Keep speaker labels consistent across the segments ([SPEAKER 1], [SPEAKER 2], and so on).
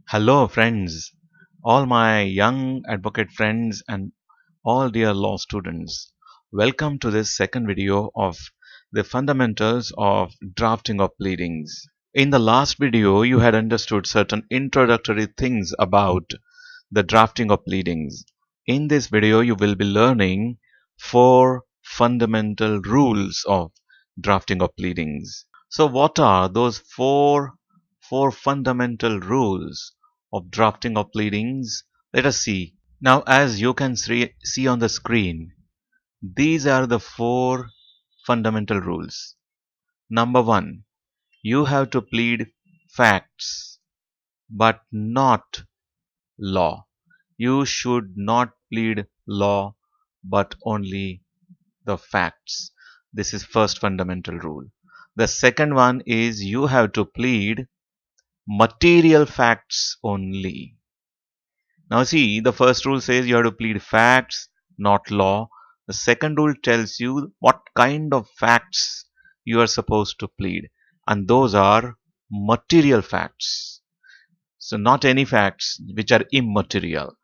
[SPEAKER 1] Hello, friends, all my young advocate friends, and all dear law students. Welcome to this second video of the fundamentals of drafting of pleadings. In the last video, you had understood certain introductory things about the drafting of pleadings. In this video, you will be learning four fundamental rules of drafting of pleadings. So, what are those four fundamental rules of drafting of pleadings? Let us see. Now, as you can see on the screen, these are the four fundamental rules. Number one, you have to plead facts, but not law. You should not plead law, but only the facts. This is first fundamental rule. The second one is you have to plead material facts only. Now see, the first rule says you have to plead facts, not law. The second rule tells you what kind of facts you are supposed to plead, and those are material facts. So not any facts which are immaterial.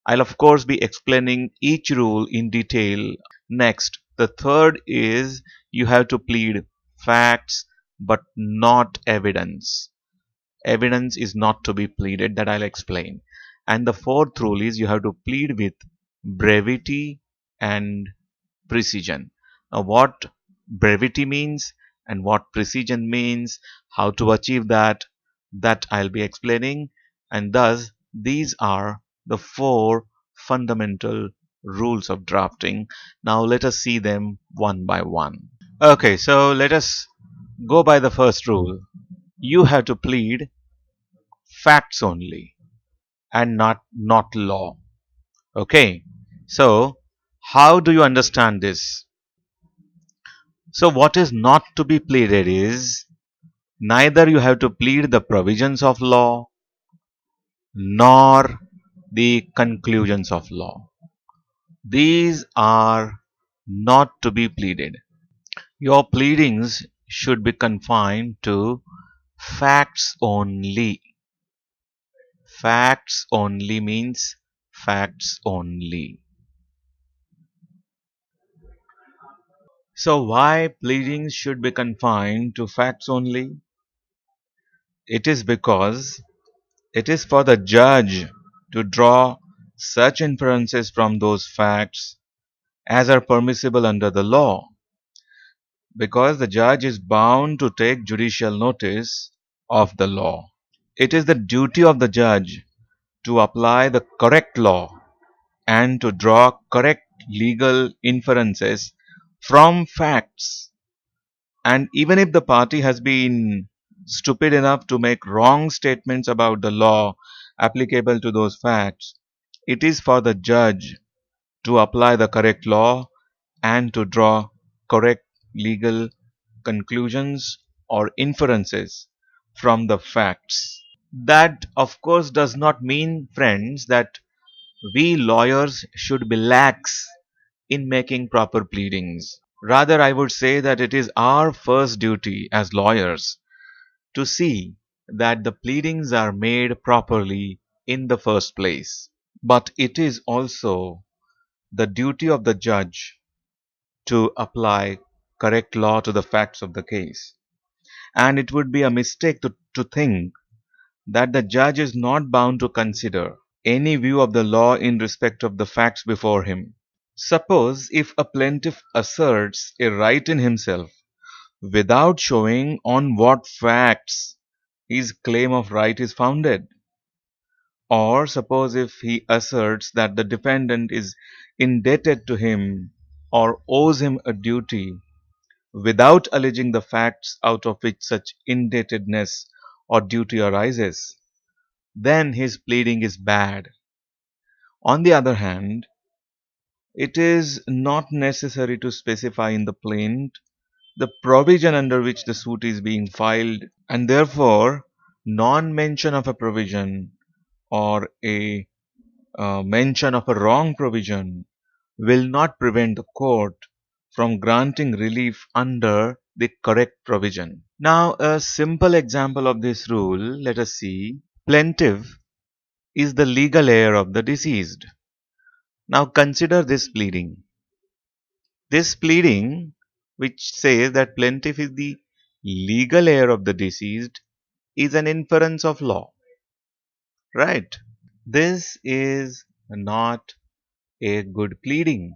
[SPEAKER 1] I'll of course be explaining each rule in detail. Next, the third is you have to plead facts but not evidence. Evidence is not to be pleaded, that I'll explain. And the fourth rule is you have to plead with brevity and precision. Now, what brevity means and what precision means, how to achieve that I'll be explaining. And thus, these are the four fundamental rules of drafting. Now, let us see them one by one. Okay, so let us go by the first rule. You have to plead facts only and not law. Okay, so how do you understand this? So what is not to be pleaded is neither you have to plead the provisions of law nor the conclusions of law. These are not to be pleaded. Your pleadings should be confined to facts only. Facts only means facts only. So why pleadings should be confined to facts only? It is because it is for the judge to draw such inferences from those facts as are permissible under the law, because the judge is bound to take judicial notice of the law. It is the duty of the judge to apply the correct law and to draw correct legal inferences from facts. And even if the party has been stupid enough to make wrong statements about the law applicable to those facts, it is for the judge to apply the correct law and to draw correct legal conclusions or inferences from the facts. That, of course, does not mean, friends, that we lawyers should be lax in making proper pleadings. Rather, I would say that it is our first duty as lawyers to see that the pleadings are made properly in the first place. But it is also the duty of the judge to apply correct law to the facts of the case. And it would be a mistake to think that the judge is not bound to consider any view of the law in respect of the facts before him. Suppose if a plaintiff asserts a right in himself without showing on what facts his claim of right is founded. Or suppose if he asserts that the defendant is indebted to him or owes him a duty without alleging the facts out of which such indebtedness or duty arises, then his pleading is bad. On the other hand, it is not necessary to specify in the plaint the provision under which the suit is being filed, and therefore non-mention of a provision or a mention of a wrong provision will not prevent the court from granting relief under the correct provision. Now, a simple example of this rule, let us see. Plaintiff is the legal heir of the deceased. Now consider this pleading. This pleading, which says that plaintiff is the legal heir of the deceased, is an inference of law, right? This is not a good pleading.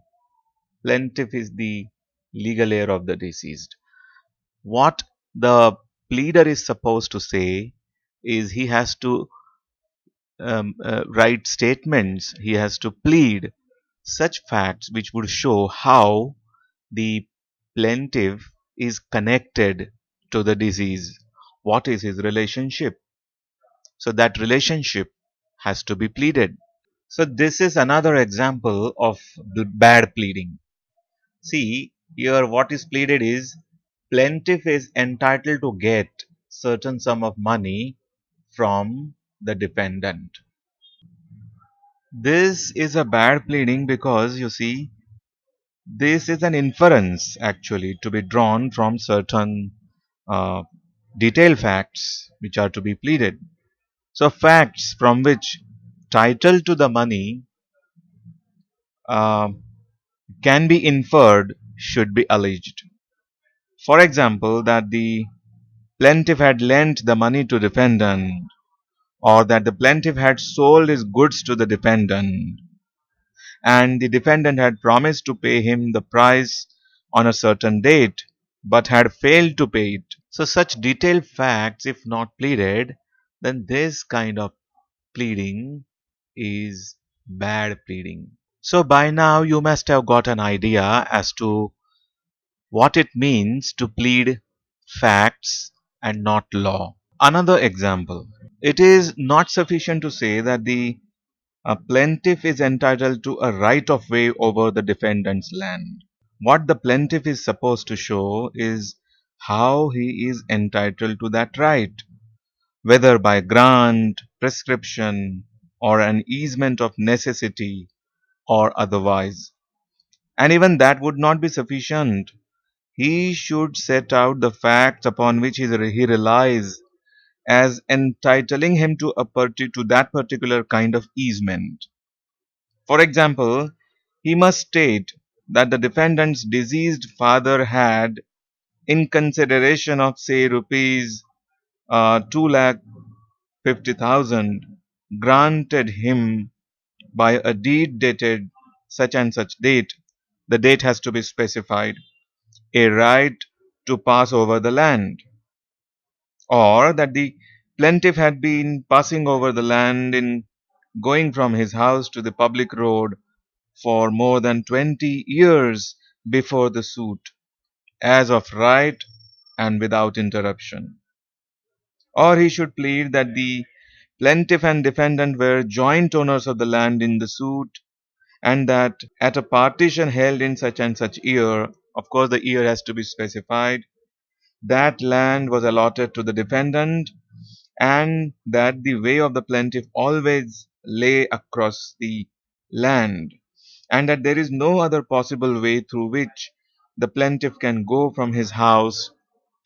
[SPEAKER 1] Plaintiff is the legal heir of the deceased. What the pleader is supposed to say is he has to write statements, he has to plead such facts which would show how the plaintiff is connected to the disease. What is his relationship? So that relationship has to be pleaded. So this is another example of bad pleading. See, here what is pleaded is plaintiff is entitled to get certain sum of money from the defendant. This is a bad pleading because you see, this is an inference actually to be drawn from certain uh, detailed facts which are to be pleaded. So, facts from which title to the money uh, can be inferred should be alleged. For example, that the plaintiff had lent the money to defendant, or that the plaintiff had sold his goods to the defendant, and the defendant had promised to pay him the price on a certain date, but had failed to pay it. So, such detailed facts, if not pleaded, then this kind of pleading is bad pleading. So, by now you must have got an idea as to what it means to plead facts and not law. Another example. It is not sufficient to say that the plaintiff is entitled to a right of way over the defendant's land. What the plaintiff is supposed to show is how he is entitled to that right, whether by grant, prescription, or an easement of necessity or otherwise. And even that would not be sufficient. He should set out the facts upon which he relies as entitling him to to that particular kind of easement. For example, he must state that the defendant's deceased father had, in consideration of say rupees 2,50,000, granted him by a deed dated such and such date. The date has to be specified. A right to pass over the land, or that the plaintiff had been passing over the land in going from his house to the public road for more than 20 years before the suit, as of right and without interruption. Or he should plead that the plaintiff and defendant were joint owners of the land in the suit, and that at a partition held in such and such year, of course the year has to be specified, that land was allotted to the defendant, and that the way of the plaintiff always lay across the land, and that there is no other possible way through which the plaintiff can go from his house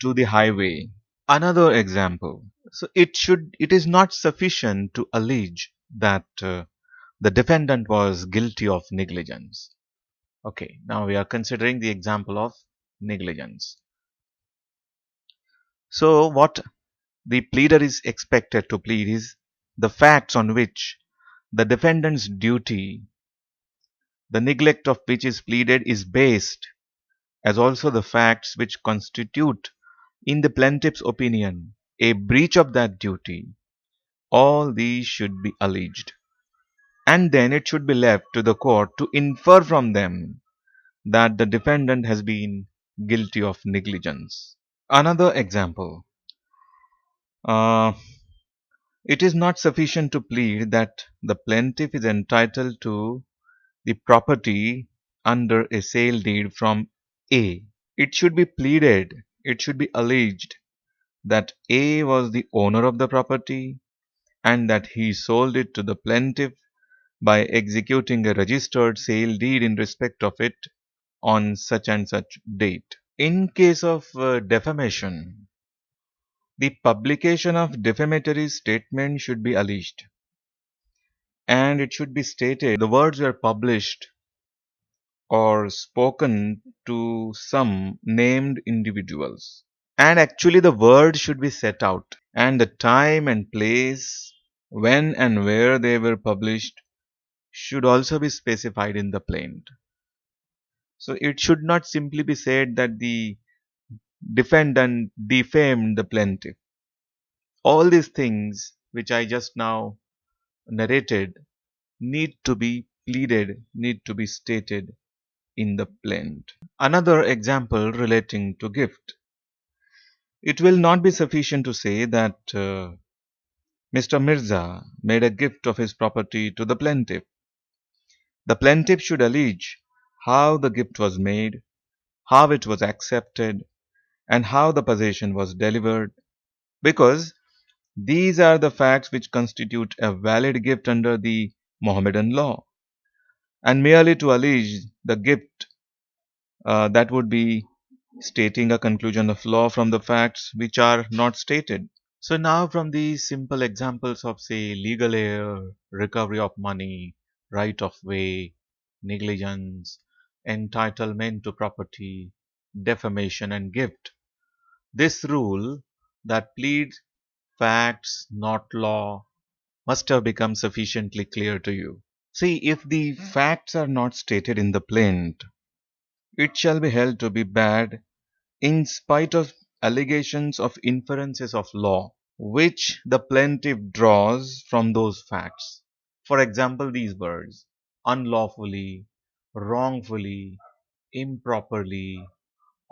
[SPEAKER 1] to the highway. Another example. So it is not sufficient to allege that the defendant was guilty of negligence. Okay, now we are considering the example of negligence. So what the pleader is expected to plead is the facts on which the defendant's duty, the neglect of which is pleaded, is based, as also the facts which constitute, in the plaintiff's opinion, a breach of that duty. All these should be alleged. And then it should be left to the court to infer from them that the defendant has been guilty of negligence. Another example. Uh, it is not sufficient to plead that the plaintiff is entitled to the property under a sale deed from A. It should be pleaded, it should be alleged that A was the owner of the property and that he sold it to the plaintiff by executing a registered sale deed in respect of it on such and such date. In case of defamation, The publication of defamatory statement should be alleged, and it should be stated the words were published or spoken to some named individuals. And actually, the word should be set out, and the time and place when and where they were published should also be specified in the plaint. So it should not simply be said that the defendant defamed the plaintiff. All these things which I just now narrated need to be pleaded, need to be stated in the plaint. Another example relating to gift. It will not be sufficient to say that Mr. Mirza made a gift of his property to the plaintiff. The plaintiff should allege how the gift was made, how it was accepted, and how the possession was delivered, because these are the facts which constitute a valid gift under the Mohammedan law. And merely to allege the gift, that would be stating a conclusion of law from the facts which are not stated. So now from these simple examples of say legal error, recovery of money, right of way, negligence, entitlement to property, defamation and gift, this rule that plead facts not law must have become sufficiently clear to you. See, if the facts are not stated in the plaint, it shall be held to be bad in spite of allegations of inferences of law which the plaintiff draws from those facts. For example, these words unlawfully, wrongfully, improperly,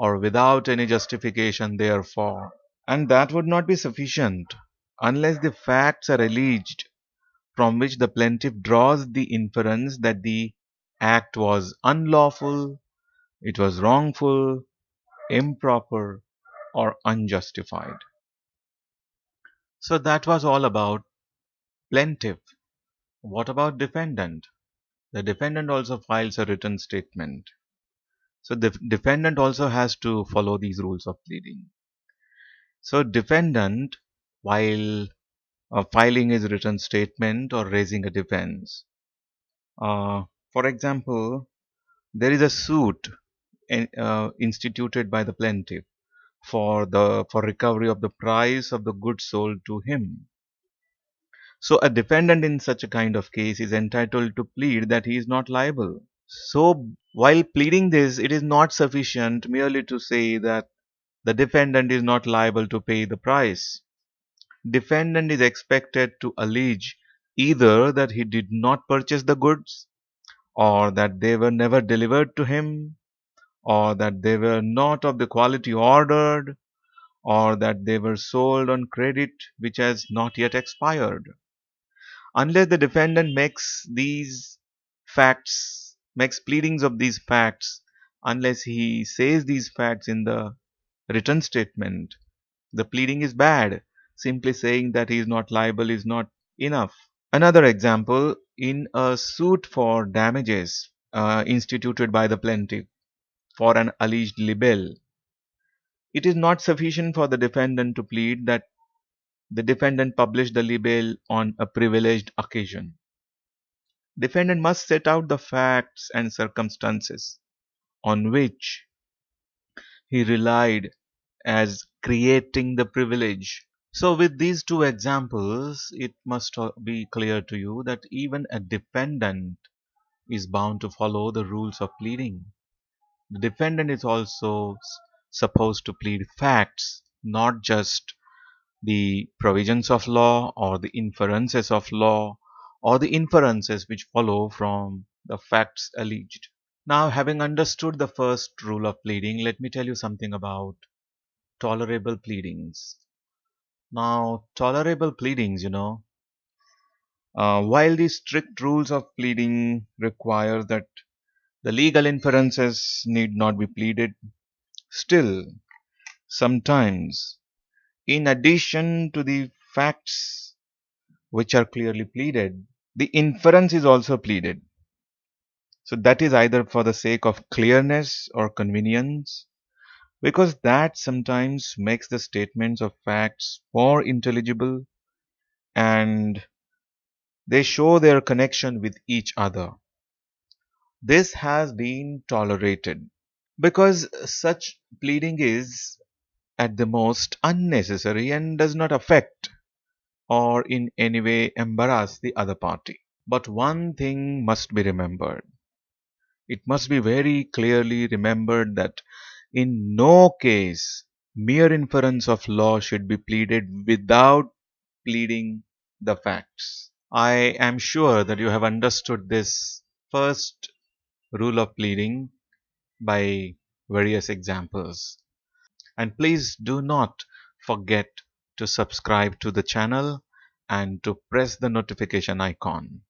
[SPEAKER 1] or without any justification therefore. And that would not be sufficient unless the facts are alleged from which the plaintiff draws the inference that the act was unlawful, it was wrongful, improper, or unjustified. So that was all about plaintiff. What about defendant? The defendant also files a written statement. So the defendant also has to follow these rules of pleading. So defendant, while filing his written statement or raising a defense, for example, there is a suit instituted by the plaintiff for recovery of the price of the goods sold to him. So a defendant in such a kind of case is entitled to plead that he is not liable. So while pleading this, it is not sufficient merely to say that the defendant is not liable to pay the price. Defendant is expected to allege either that he did not purchase the goods, or that they were never delivered to him, or that they were not of the quality ordered, or that they were sold on credit which has not yet expired. Unless the defendant makes pleadings of these facts, unless he says these facts in the written statement, the pleading is bad. Simply saying that he is not liable is not enough. Another example, in a suit for damages instituted by the plaintiff for an alleged libel, it is not sufficient for the defendant to plead that the defendant published the libel on a privileged occasion. Defendant must set out the facts and circumstances on which he relied as creating the privilege. So with these two examples, it must be clear to you that even a defendant is bound to follow the rules of pleading. The defendant is also supposed to plead facts, not just the provisions of law or the inferences of law or the inferences which follow from the facts alleged. Now, having understood the first rule of pleading, let me tell you something about tolerable pleadings. Now, tolerable pleadings, while the strict rules of pleading require that the legal inferences need not be pleaded, still, sometimes, in addition to the facts which are clearly pleaded, the inference is also pleaded. So that is either for the sake of clearness or convenience, because that sometimes makes the statements of facts more intelligible and they show their connection with each other. This has been tolerated because such pleading is at the most unnecessary and does not affect or in any way embarrass the other party. But one thing must be remembered. It must be very clearly remembered that in no case mere inference of law should be pleaded without pleading the facts. I am sure that you have understood this first rule of pleading by various examples. And please do not forget to subscribe to the channel and to press the notification icon.